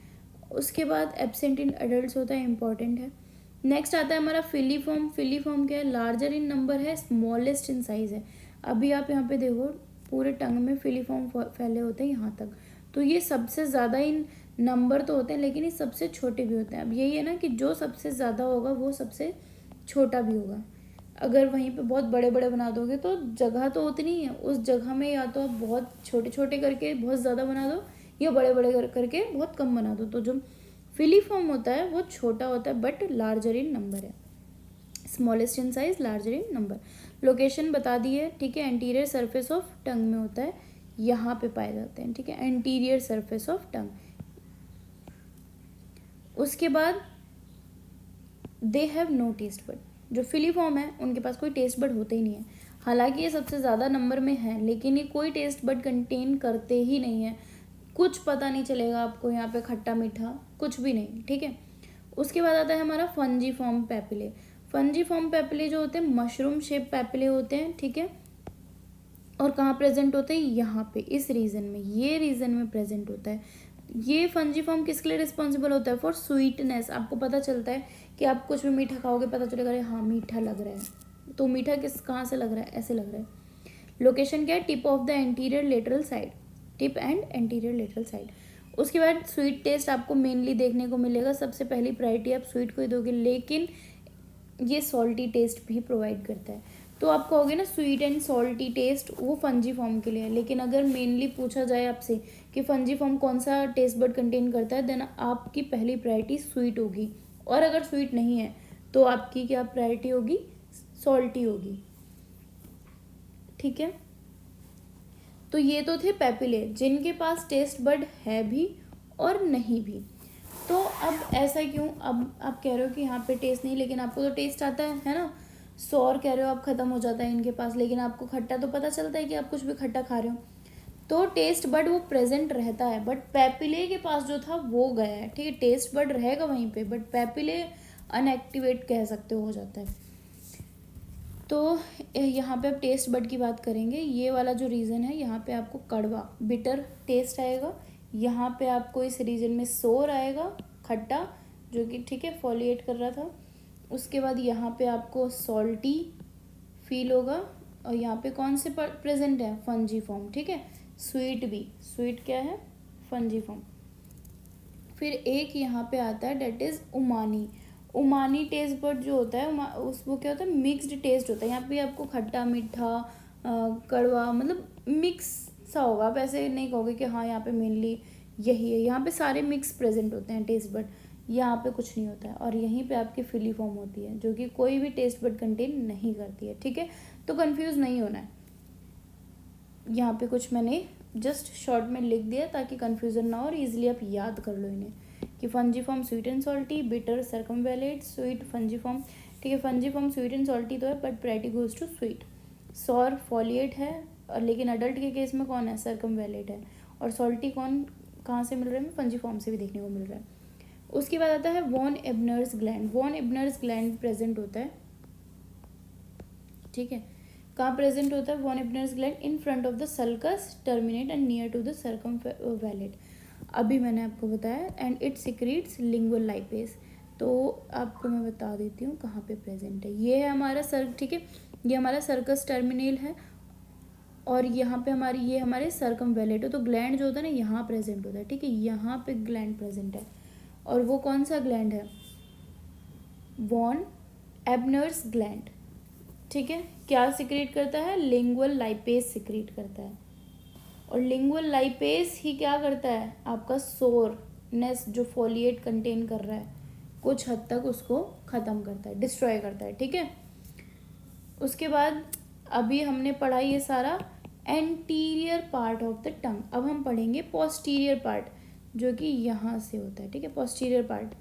उसके बाद एब्सेंट इन एडल्ट्स होता है, इंपॉर्टेंट है। नेक्स्ट आता है हमारा फिलीफॉर्म। फिलीफॉर्म क्या है, लार्जर इन नंबर है, स्मॉलेस्ट इन साइज है। अभी आप यहाँ पे देखो पूरे टंग में फिलीफॉर्म फैले होते हैं यहाँ तक, तो ये सबसे ज़्यादा इन नंबर तो होते हैं लेकिन ये सबसे छोटे भी होते हैं। अब यही है ना कि जो सबसे ज़्यादा होगा वो सबसे छोटा भी होगा। अगर वहीं पे बहुत बड़े बड़े बना दोगे तो जगह तो उतनी ही है, उस जगह में या तो आप बहुत छोटे छोटे करके बहुत ज़्यादा बना दो या बड़े बड़े करके बहुत कम बना दो। तो जो फिलीफॉर्म होता है वो छोटा होता है बट लार्जर इन नंबर है, smallest in size, larger in number. Location बता दी है, ठीक है, एंटीरियर सरफेस ऑफ टंग में होता है, यहाँ पे पाए जाते हैं, ठीक है, एंटीरियर सरफेस ऑफ टंग। उसके बाद they have no taste bud, जो फिलीफॉर्म है उनके पास कोई टेस्ट बड होते ही नहीं है। हालांकि ये सबसे ज़्यादा नंबर में है लेकिन ये कोई टेस्ट बड कंटेन करते ही नहीं है, कुछ पता नहीं चलेगा आपको यहाँ पे खट्टा मीठा कुछ भी नहीं, ठीक है। उसके बाद आता है हमारा फंजीफॉर्म पेपिले। फंजीफॉर्म पेपिले जो होते हैं मशरूम शेप पेपिले होते हैं, ठीक है, और कहाँ प्रेजेंट होते हैं, यहाँ पे इस रीजन में, ये रीजन में प्रेजेंट होता है। ये फंजीफॉर्म किसके लिए रिस्पॉन्सिबल होता है, फॉर स्वीटनेस। आपको पता चलता है कि आप कुछ भी मीठा खाओगे पता चलेगा अरे हाँ मीठा लग रहा है, तो मीठा किस कहाँ से लग रहा है, ऐसे लग रहा है। लोकेशन क्या है, tip of the anterior lateral side, tip and anterior lateral side. उसके बाद स्वीट टेस्ट आपको मेनली देखने को मिलेगा, सबसे पहली प्रायोरिटी आप स्वीट को ही दोगे, लेकिन ये सॉल्टी टेस्ट भी प्रोवाइड करता है। तो आप कहोगे ना स्वीट एंड सॉल्टी टेस्ट वो फंजी फॉर्म के लिए है, लेकिन अगर मेनली पूछा जाए आपसे कि फंजी फॉर्म कौन सा टेस्ट बड कंटेन करता है, देन आपकी पहली प्रायोरिटी स्वीट होगी। और अगर स्वीट नहीं है तो आपकी क्या प्रायोरिटी होगी, सॉल्टी होगी, ठीक है। तो ये तो थे पेपिले जिनके पास टेस्ट बड है भी और नहीं भी। तो अब ऐसा क्यों, अब आप कह रहे हो कि यहाँ पे टेस्ट नहीं लेकिन आपको तो टेस्ट आता है ना, सौर कह रहे हो आप ख़त्म हो जाता है इनके पास, लेकिन आपको खट्टा तो पता चलता है कि आप कुछ भी खट्टा खा रहे हो, तो टेस्ट बड वो प्रेजेंट रहता है। बट पेपिले के पास जो था वो गया है, ठीक है, टेस्ट बड रहेगा वहीं पे बट पेपिले अनएक्टिवेट कह सकते हो जाता है। तो यहाँ पे अब टेस्ट बड की बात करेंगे। ये वाला जो रीज़न है यहाँ पे आपको कड़वा बिटर टेस्ट आएगा, यहाँ पे आपको इस रीजन में सोर आएगा, खट्टा, जो कि ठीक है फॉलिएट कर रहा था। उसके बाद यहाँ पे आपको सॉल्टी फील होगा और यहाँ पे कौन से प्रेजेंट है, फंजी फॉर्म, ठीक है। स्वीट भी, स्वीट क्या है, फंजी फॉर्म। फिर एक यहाँ पे आता है डेट इज़ उमानी। उमानी टेस्ट बड जो होता है उस वो क्या होता है, मिक्स्ड टेस्ट होता है। यहाँ पे आपको खट्टा मीठा कड़वा मतलब मिक्स सा होगा, आप ऐसे नहीं कहोगे कि हाँ यहाँ पे मेनली यही है, यहाँ पे सारे मिक्स प्रेजेंट होते हैं टेस्ट बड, यहाँ पे कुछ नहीं होता है। और यहीं पे आपकी फिलीफॉर्म होती है जो कि कोई भी टेस्ट बड कंटेन नहीं करती है, ठीक है। तो कंफ्यूज नहीं होना है, यहाँ पे कुछ मैंने जस्ट शॉर्ट में लिख दिया ताकि कंफ्यूजन ना हो और इजीली आप याद कर लो इन्हें कि fungiform sweet and salty, bitter circumvallate, sweet fungiform, ठीक है। फंजीफॉर्म स्वीट एंड सॉल्टी तो है but priority goes to sweet. Sour foliate है और लेकिन अडल्ट के केस में कौन है, सरकमवैलेट है। और सॉल्टी कौन कहाँ से मिल रहा है, फंजीफॉर्म से भी देखने को मिल रहा है। उसके बाद आता है von Ebner's gland. Von Ebner's gland present होता है, ठीक है, कहाँ प्रेजेंट होता है, von Ebner's gland in front of the sulcus terminate and near to the circumvallate. अभी मैंने आपको बताया and it secretes lingual lipase. तो आपको मैं बता देती हूँ कहाँ पे प्रेजेंट है। ये है हमारा ठीक है, ये हमारा सर्कस टर्मिनेल है और यहाँ पे हमारी ये हमारे सरकमवैलेट है। तो ग्लैंड जो होता है ना यहाँ प्रेजेंट होता है, ठीक है, यहाँ पे ग्लैंड प्रेजेंट है और वो कौन सा ग्लैंड है, वॉन एबनर्स ग्लैंड, ठीक है, क्या सिक्रीट करता है, लिंगुअल लाइपेज सिक्रीट करता है। और लिंगुअल लाइपेज ही क्या करता है, आपका सोरनेस जो फोलिएट कंटेन कर रहा है कुछ हद तक उसको ख़त्म करता है, डिस्ट्रॉय करता है। ठीक है, उसके बाद अभी हमने पढ़ा ये सारा एंटीरियर पार्ट ऑफ द टंग। अब हम पढ़ेंगे पोस्टीरियर पार्ट जो कि यहाँ से होता है। ठीक है, पोस्टीरियर पार्ट।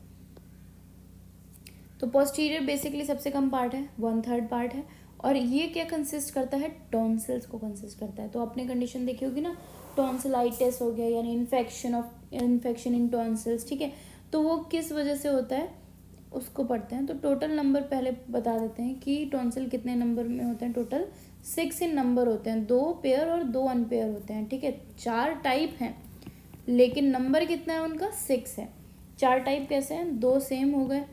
तो पोस्टीरियर बेसिकली सबसे कम पार्ट है, 1/3 पार्ट है। और ये क्या कंसिस्ट करता है, टॉन्सिल्स को कंसिस्ट करता है। तो आपने कंडीशन देखी होगी ना, टॉन्सिलाइटिस हो गया यानी इन्फेक्शन इन टॉन्सिल्स। ठीक है, तो वो किस वजह से होता है उसको पढ़ते हैं। तो टोटल नंबर पहले बता देते हैं कि टॉन्सिल कितने नंबर में होते हैं। टोटल 6 इन नंबर होते हैं, 2 पेयर और 2 अनपेयर होते हैं। ठीक है, 4 टाइप हैं लेकिन नंबर कितना है उनका, 6 है। 4 टाइप कैसे हैं, 2 सेम हो गए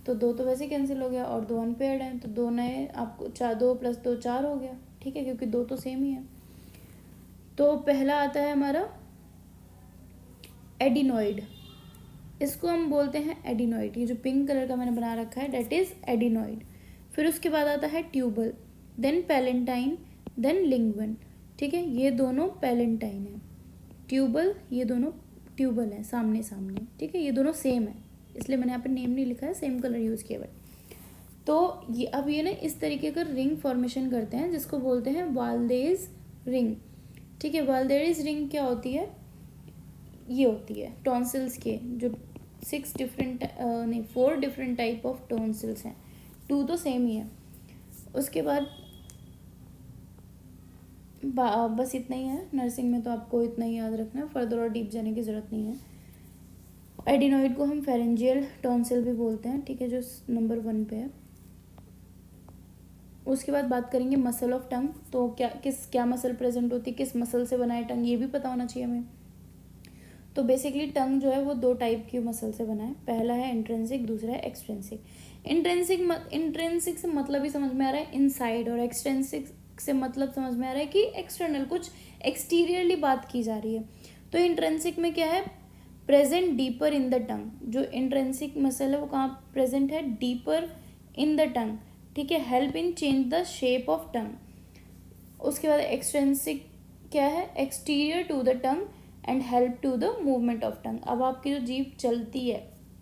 तो 2 तो वैसे कैंसिल हो गया, और 2 अनपेयर्ड हैं तो 2 नए, आपको 2 + 2 4 हो गया। ठीक है, क्योंकि 2 तो सेम ही है। तो पहला आता है हमारा एडिनॉइड, इसको हम बोलते हैं एडिनॉइड। ये जो पिंक कलर का मैंने बना रखा है डेट इज एडिनॉइड। फिर उसके बाद आता है ट्यूबल, देन पैलेंटाइन, देन लिंग्वन। ठीक है, ये दोनों पैलेंटाइन है, ट्यूबल ये दोनों ट्यूबल है, सामने सामने। ठीक है, ये दोनों सेम है इसलिए मैंने यहाँ पे नेम नहीं लिखा है, सेम कलर यूज़ किया हुआ है। तो ये अब ये ना इस तरीके का रिंग फॉर्मेशन करते हैं जिसको बोलते हैं वाल्डेज रिंग। ठीक है, वाल्डेज रिंग क्या होती है, ये होती है टॉन्सिल्स के जो 4 डिफरेंट टाइप ऑफ टॉन्सिल्स हैं, 2 तो सेम ही है। उसके बाद बस इतना ही है, नर्सिंग में तो आपको इतना ही याद रखना है, फर्दर और डीप जाने की ज़रूरत नहीं है। एडिनॉइड को हम फेरेंजियल टॉन्सिल भी बोलते हैं। ठीक है, जो नंबर 1 पे है। उसके बाद बात करेंगे मसल ऑफ टंग। तो क्या मसल प्रेजेंट होती है, किस मसल से बना है टंग, ये भी पता होना चाहिए हमें। तो बेसिकली टंग जो है वो 2 टाइप की मसल से बना है, पहला है इंट्रिंसिक, दूसरा है एक्सट्रिंसिक। इंट्रिंसिक से मतलब ही समझ में आ रहा है इनसाइड, और एक्सट्रिंसिक से मतलब समझ में आ रहा है कि एक्सटर्नल, कुछ एक्सटीरियरली बात की जा रही है। तो इंट्रिंसिक में क्या है, present deeper in the tongue. जो इंट्रिंसिक मसल है वो कहाँ प्रेजेंट है, डीपर इन द टंग। ठीक है, help in change the shape of tongue. उसके बाद एक्सट्रिंसिक क्या है, exterior to the tongue and help to the movement of tongue. अब आपकी जो जीभ चलती है,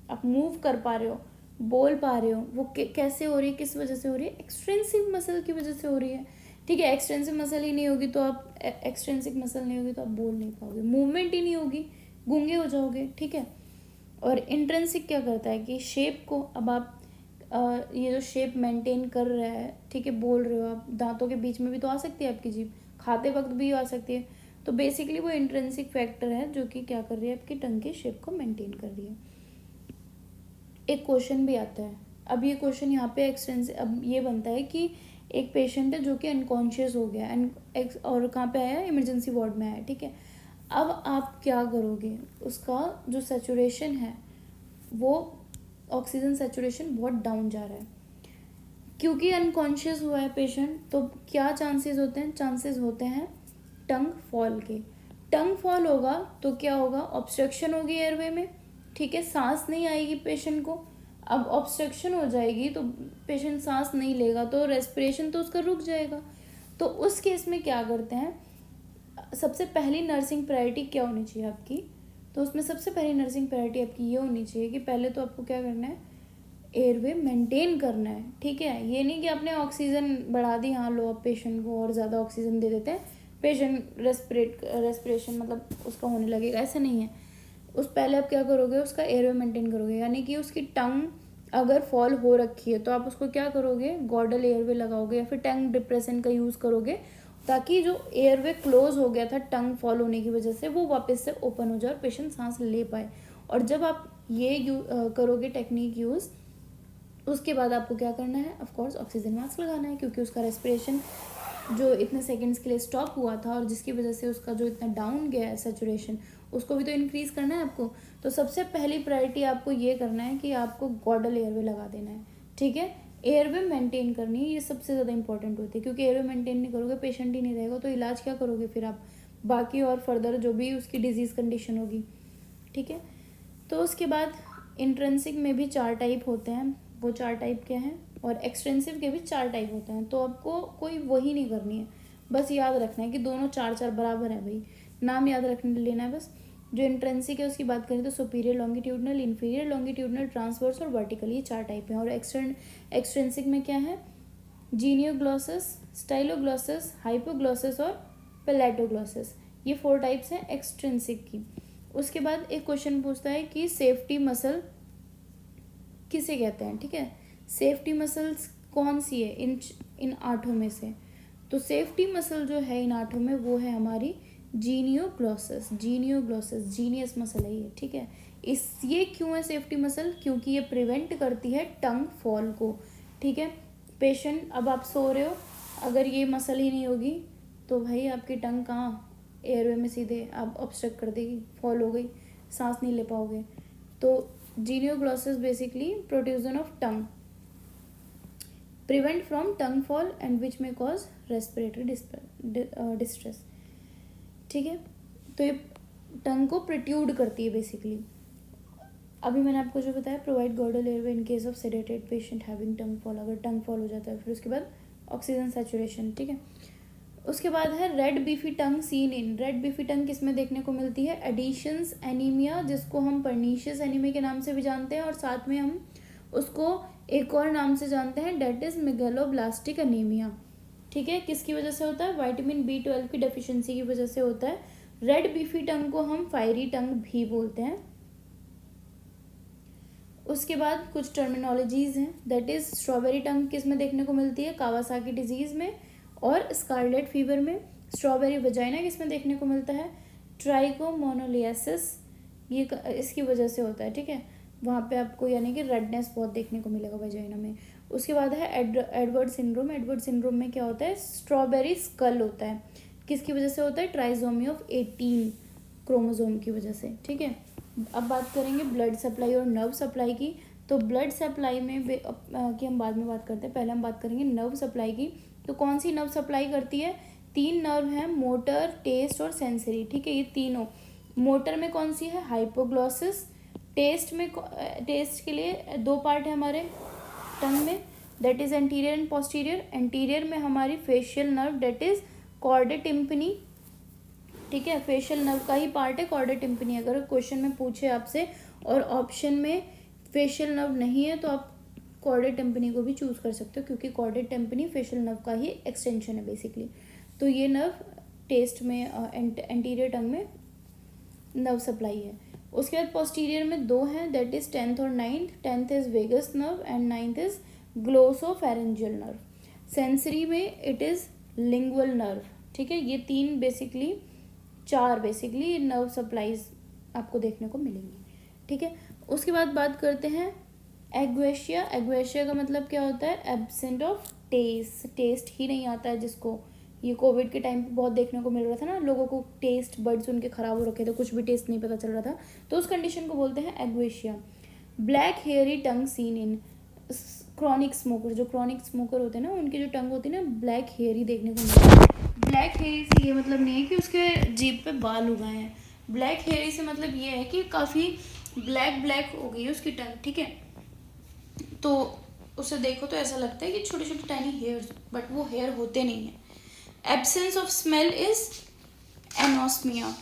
आप मूव कर पा रहे हो, बोल पा रहे हो, वो कैसे हो रही है, किस वजह से हो रही है, एक्सट्रिंसिक मसल की वजह से हो रही है। ठीक है, एक्सट्रिंसिक मसल ही नहीं होगी तो आप बोल नहीं पाओगे, मूवमेंट ही नहीं होगी, गूंगे हो जाओगे। ठीक है, और इंट्रिंसिक क्या करता है कि शेप को, अब आप ये जो शेप मेंटेन कर रहा है, ठीक है, बोल रहे हो आप, दांतों के बीच में भी तो आ सकती है आपकी जीभ, खाते वक्त भी आ सकती है। तो बेसिकली वो इंट्रिंसिक फैक्टर है जो कि क्या कर रही है, आपकी टंग के शेप को मेंटेन कर रही है। एक क्वेश्चन भी आता है, अब ये क्वेश्चन यहाँ पे अब ये बनता है कि एक पेशेंट है जो कि अनकॉन्शियस हो गया और कहाँ पे आया, इमरजेंसी वार्ड में आया। ठीक है, अब आप क्या करोगे, उसका जो सैचुरेशन है वो ऑक्सीजन सैचुरेशन बहुत डाउन जा रहा है, क्योंकि अनकॉन्शियस हुआ है पेशेंट। तो क्या चांसेस होते हैं टंग फॉल के। टंग फॉल होगा तो क्या होगा, ऑब्स्ट्रक्शन होगी एयरवे में। ठीक है, सांस नहीं आएगी पेशेंट को। अब ऑब्स्ट्रक्शन हो जाएगी तो पेशेंट सांस नहीं लेगा तो रेस्पिरेशन तो उसका रुक जाएगा। तो उस केस में क्या करते हैं, सबसे पहली नर्सिंग प्रायोरिटी क्या होनी चाहिए आपकी, तो उसमें सबसे पहली नर्सिंग प्रायोरिटी आपकी ये होनी चाहिए कि पहले तो आपको क्या करना है, एयरवे मेंटेन करना है। ठीक है, ये नहीं कि आपने ऑक्सीजन बढ़ा दी, हाँ लो अब पेशेंट को और ज़्यादा ऑक्सीजन दे देते हैं, पेशेंट रेस्पिरेशन मतलब उसका होने लगेगा, ऐसा नहीं है। उस पहले आप क्या करोगे, उसका एयरवे मेंटेन करोगे, यानी कि उसकी टंग अगर फॉल हो रखी है तो आप उसको क्या करोगे, गॉडल एयरवे लगाओगे या फिर टंग डिप्रेशन का यूज़ करोगे, ताकि जो एयरवे क्लोज हो गया था टंग फॉल होने की वजह से वो वापस से ओपन हो जाए और पेशेंट सांस ले पाए। और जब आप ये करोगे टेक्निक यूज़, उसके बाद आपको क्या करना है, ऑफ कोर्स ऑक्सीजन मास्क लगाना है, क्योंकि उसका रेस्पिरेशन जो इतने सेकंड्स के लिए स्टॉप हुआ था और जिसकी वजह से उसका जो इतना डाउन गया है सैचुरेशन, उसको भी तो इंक्रीज़ करना है आपको। तो सबसे पहली प्रायोरिटी आपको ये करना है कि आपको गॉडल एयरवे लगा देना है। ठीक है, एयरवे मेंटेन करनी है, ये सबसे ज़्यादा इंपॉर्टेंट होती है, क्योंकि एयरवे मेंटेन नहीं करोगे, पेशेंट ही नहीं रहेगा तो इलाज क्या करोगे फिर आप, बाकी और फर्दर जो भी उसकी डिजीज़ कंडीशन होगी। ठीक है, तो उसके बाद इंट्रिंसिक में भी 4 टाइप होते हैं। वो 4 टाइप क्या हैं, और एक्सटेंसिव के भी 4 टाइप होते हैं। तो आपको कोई वही नहीं करनी है, बस याद रखना है कि दोनों 4 बराबर है भाई, नाम याद रखने लेना है बस। जो इंट्रेंसिक है उसकी बात करें तो superior longitudinal, inferior longitudinal, transverse और वर्टिकल, ये 4 टाइप हैं। और एक्सट्रेंसिक में क्या है, जीनियोग्लॉसस, स्टाइलोग्लॉसस, हाइपोग्लॉसस और पेलेटोग्लॉसस, ये 4 टाइप्स हैं एक्सट्रेंसिक की। उसके बाद एक क्वेश्चन पूछता है कि सेफ्टी मसल किसे कहते हैं, ठीक है, सेफ्टी मसल्स कौन सी है इन 8 में से। तो सेफ्टी मसल जो है इन 8 में वो है हमारी जीनियोग्लॉसस, जीनियस मसल है ये, ठीक है। ये क्यों है सेफ्टी मसल, क्योंकि ये प्रिवेंट करती है टंग फॉल को, ठीक है। पेशेंट, अब आप सो रहे हो, अगर ये मसल ही नहीं होगी तो भाई आपकी टंग कहाँ, एयरवे में सीधे आप ऑब्स्ट्रक्ट कर देगी, फॉल हो गई, सांस नहीं ले पाओगे। तो genioglossus basically protrusion of tongue, prevent from tongue fall and which में कॉज रेस्पिरेटरी डिस्ट्रेस, ठीक है। तो ये टंग को प्रोट्रूड करती है बेसिकली। अभी मैंने आपको जो बताया, provide Guedel airway in case of sedated patient having tongue fall, अगर टंग फॉल हो जाता है। फिर उसके बाद ऑक्सीजन सैचुरेशन, ठीक है। उसके बाद है red beefy tongue seen in, red beefy tongue किस में देखने को मिलती है, एडिशंस एनीमिया, जिसको हम पर्नीशियस एनीमिया के नाम से भी जानते हैं, और साथ में हम उसको एक और नाम से जानते हैं, डेट इज मेगलोब्लास्टिक एनीमिया, ठीक है। किसकी वजह से होता है, विटामिन B12 की डेफिशिएंसी की वजह से होता है। रेड बीफी टंग को हम फायरी टंग भी बोलते हैं। उसके बाद कुछ टर्मिनोलॉजीज हैं, दैट इज स्ट्रॉबेरी टंग किस में देखने को मिलती है, कावासाकी डिजीज में और स्कारलेट फीवर में। स्ट्रॉबेरी वजाइना किस में देखने को मिलता है, ट्राइकोमोनोलियासिस, ये इसकी वजह से होता है, ठीक है। वहाँ पे आपको यानी कि रेडनेस बहुत देखने को मिलेगा वजाइना में। उसके बाद है एडवर्ड सिंड्रोम, एडवर्ड सिंड्रोम में क्या होता है, स्ट्रॉबेरी स्कल होता है, किसकी वजह से होता है, ट्राइजोमी ऑफ 18 क्रोमोसोम की वजह से, ठीक है। अब बात करेंगे ब्लड सप्लाई और नर्व सप्लाई की। तो ब्लड सप्लाई में की हम बाद में बात करते हैं, पहले हम बात करेंगे नर्व सप्लाई की। तो कौन सी नर्व सप्लाई करती है, 3 नर्व हैं, मोटर, टेस्ट और सेंसरी, ठीक है। ये तीनों, मोटर में कौन सी है, हाइपोग्लॉसिस, टेस्ट में, टेस्ट के लिए 2 पार्ट है हमारे टंग में, that is anterior and posterior. Anterior में हमारी facial nerve, that is chorda tympany, ठीक है, फेशियल नर्व का ही पार्ट है कॉर्डा टिम्पनी। अगर क्वेश्चन में पूछे आपसे और ऑप्शन में फेशियल नर्व नहीं है तो आप कॉर्डा टिम्पनी को भी चूज कर सकते हो, क्योंकि कॉर्डा टिम्पनी फेशियल नर्व का ही एक्सटेंशन है बेसिकली। तो ये नर्व टेस्ट में, एंटीरियर टंग में नर्व सप्लाई है। उसके बाद पोस्टीरियर में 2 हैं, दैट इज 10th और 9th। 10th is vagus nerve and 9th is glossopharyngeal nerve. Sensory में इट इज लिंगुअल नर्व, ठीक है। ये 3 बेसिकली 4 बेसिकली नर्व सप्लाईज आपको देखने को मिलेंगी, ठीक है। उसके बाद बात करते हैं एग्वेशिया। एग्वेशिया का मतलब क्या होता है, एब्सेंट ऑफ टेस्ट, टेस्ट ही नहीं आता है जिसको, ये कोविड के टाइम पे बहुत देखने को मिल रहा था ना, लोगों को टेस्ट बड्स उनके ख़राब हो रखे थे, कुछ भी टेस्ट नहीं पता चल रहा था, तो उस कंडीशन को बोलते हैं ageusia. Black hairy tongue seen in chronic smoker, जो क्रॉनिक स्मोकर होते हैं ना उनकी जो टंग होती है ना ब्लैक हेयरी देखने को मिलती है। ब्लैक हेयरी से ये मतलब नहीं है कि उसके जीभ पे बाल उगाए हैं, ब्लैक हेयरी से मतलब ये है कि काफ़ी ब्लैक हो गई है उसकी टंग, ठीक है। तो उसे देखो तो ऐसा लगता है कि छोटे छोटे टाइनी हेयर्स, बट वो हेयर होते नहीं हैं। Absence of smell is anosmia,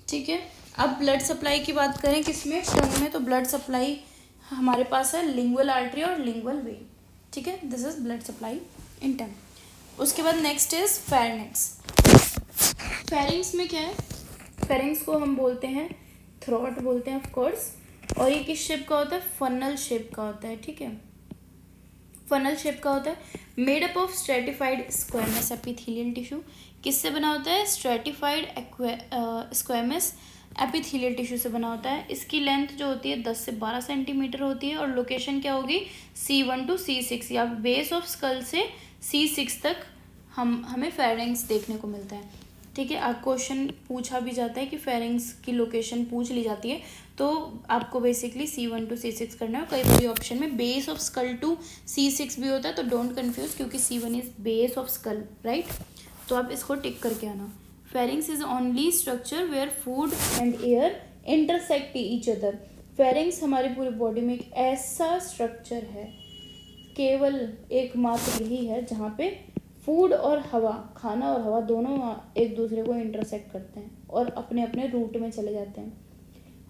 ठीक है। अब ब्लड सप्लाई की बात करें किसमें, टंग में, तो ब्लड सप्लाई हमारे पास है लिंगुअल आर्टरी और लिंगुअल वेन, ठीक है। This is blood supply in tongue. उसके बाद नेक्स्ट इज फेरिंग्स। फेरिंग्स में क्या है, फेरिंग्स को हम बोलते हैं थ्रोट बोलते हैं ऑफ कोर्स, और ये किस शेप का होता है, फनल शेप का होता है, ठीक है। फनल शेप का होता है, made up of stratified squamous epithelial tissue. किससे बना होता है, स्ट्रेटिफाइड स्क्वेमस एपिथेलियल टिश्यू से बना होता है। इसकी लेंथ जो होती है 10 से 12 सेंटीमीटर होती है, और लोकेशन क्या होगी, C1 to C6, या बेस ऑफ स्कल से C6 तक हमें फेरिंग्स देखने को मिलता है, ठीक है। क्वेश्चन पूछा भी जाता है कि फेरिंग्स की लोकेशन पूछ ली जाती है, तो आपको बेसिकली C1 to C6 करना है। कई बार ऑप्शन में base of skull to C6 भी होता है, तो डोंट कंफ्यूज, क्योंकि C1 is base of skull, right. तो आप इसको टिक करके आना। Pharynx is only structure where food and air intersect each other. Pharynx हमारी पूरी बॉडी में एक ऐसा स्ट्रक्चर है, केवल एकमात्र यही है जहाँ पे फूड और हवा, खाना और हवा दोनों एक दूसरे को इंटरसेक्ट करते हैं और अपने अपने रूट में चले जाते हैं।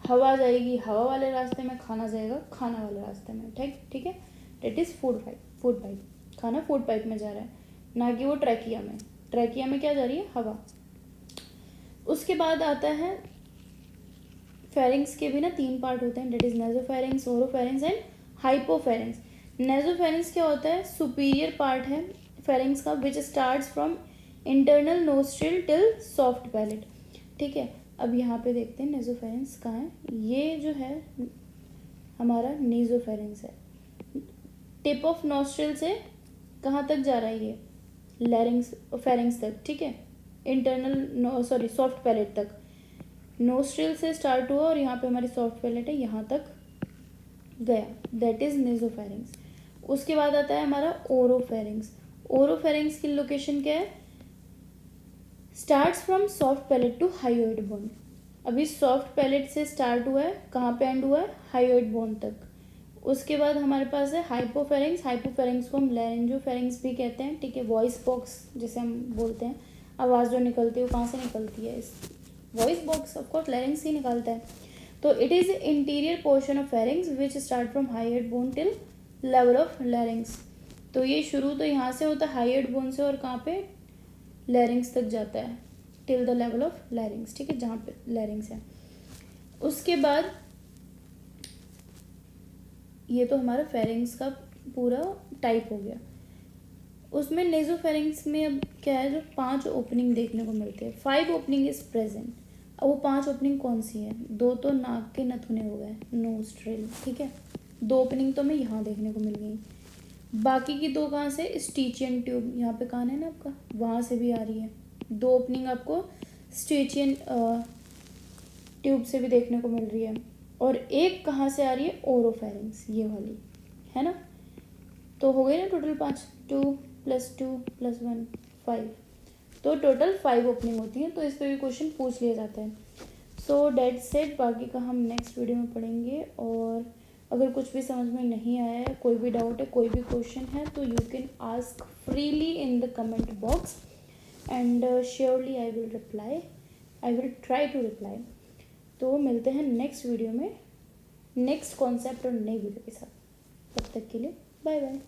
हवा जाएगी हवा वाले रास्ते में, खाना जाएगा खाना वाले रास्ते में। ठीक है, डेट इज़ फूड पाइप। खाना फूड पाइप में जा रहा है, ना कि वो ट्रैकिया में। ट्रैकिया में क्या जा रही है? हवा। उसके बाद आता है फेरिंग्स के भी ना 3 पार्ट होते हैं, that is nasopharynx, oropharynx and hypopharynx. Nasopharynx क्या होता है? सुपीरियर पार्ट है फेरिंग्स का, which starts from internal nostril till soft palate. ठीक है, अब यहाँ पे देखते हैं नेजोफेरिंग्स कहाँ है। ये जो है हमारा नेजोफेरिंग्स है। टिप ऑफ नोस्ट्रिल से कहाँ तक जा रहा है? ये लैरिंग्स फेरिंग्स तक। ठीक है, इंटरनल सॉफ्ट पैलेट तक। नोस्ट्रिल से स्टार्ट हुआ और यहाँ पे हमारी सॉफ्ट पैलेट है, यहाँ तक गया, दैट इज नेजोफेरिंग्स। उसके बाद आता है हमारा ओरोफेरिंग्स। ओरोफेरिंग्स की लोकेशन क्या है? Starts from soft palate to hyoid bone. अभी सॉफ्ट पैलेट से स्टार्ट हुआ है, कहाँ पे एंड हुआ है? हाइयोइड बोन तक। उसके बाद हमारे पास है हाइपोफेरिंग्स। हाइपोफेरिंग्स को हम लैरिंजोफेरिंग्स भी कहते हैं। ठीक है, वॉइस बॉक्स जिसे हम बोलते हैं, आवाज़ जो निकलती है वो कहाँ से निकलती है? इस वॉइस बॉक्स ऑफकोर्स लैरिंग्स ही निकालता है। तो it is interior portion of pharynx which start from hyoid bone till level of larynx. तो ये शुरू तो यहाँ से होता है हाइयोइड बोन से, और कहाँ पे? लैरिंग्स तक जाता है, टिल द लेवल ऑफ लैरिंग्स। ठीक है, जहाँ पे लैरिंग्स है। उसके बाद ये तो हमारा फेरिंग्स का पूरा टाइप हो गया। उसमें नेजोफेरिंग्स में अब क्या है? जो 5 ओपनिंग देखने को मिलते हैं, 5 ओपनिंग इज प्रेजेंट। अब वो 5 ओपनिंग कौन सी है? 2 तो नाक के नथुने हो गए, नोस्ट्रिल। ठीक है, 2 ओपनिंग तो हमें यहाँ देखने को मिल गई। बाकी की 2 कहाँ से? स्टीचियन ट्यूब, यहाँ पे कान है ना आपका, वहाँ से भी आ रही है। 2 ओपनिंग आपको स्टीचियन ट्यूब से भी देखने को मिल रही है। और एक कहाँ से आ रही है? ओरोफेरिंग्स, ये वाली है ना। तो हो गए ना टोटल 5, 2 + 2 + 1 5। तो टोटल 5 ओपनिंग होती हैं। तो इस पर भी क्वेश्चन पूछ लिया जाता है। सो डेट सेट, बाकी का हम नेक्स्ट वीडियो में पढ़ेंगे। और अगर कुछ भी समझ में नहीं आया है, कोई भी डाउट है, कोई भी क्वेश्चन है, तो you can ask freely in the comment box and surely I will reply, I will try to reply. तो मिलते हैं नेक्स्ट वीडियो में नेक्स्ट कॉन्सेप्ट और नई वीडियो के साथ। तब तक के लिए बाय बाय।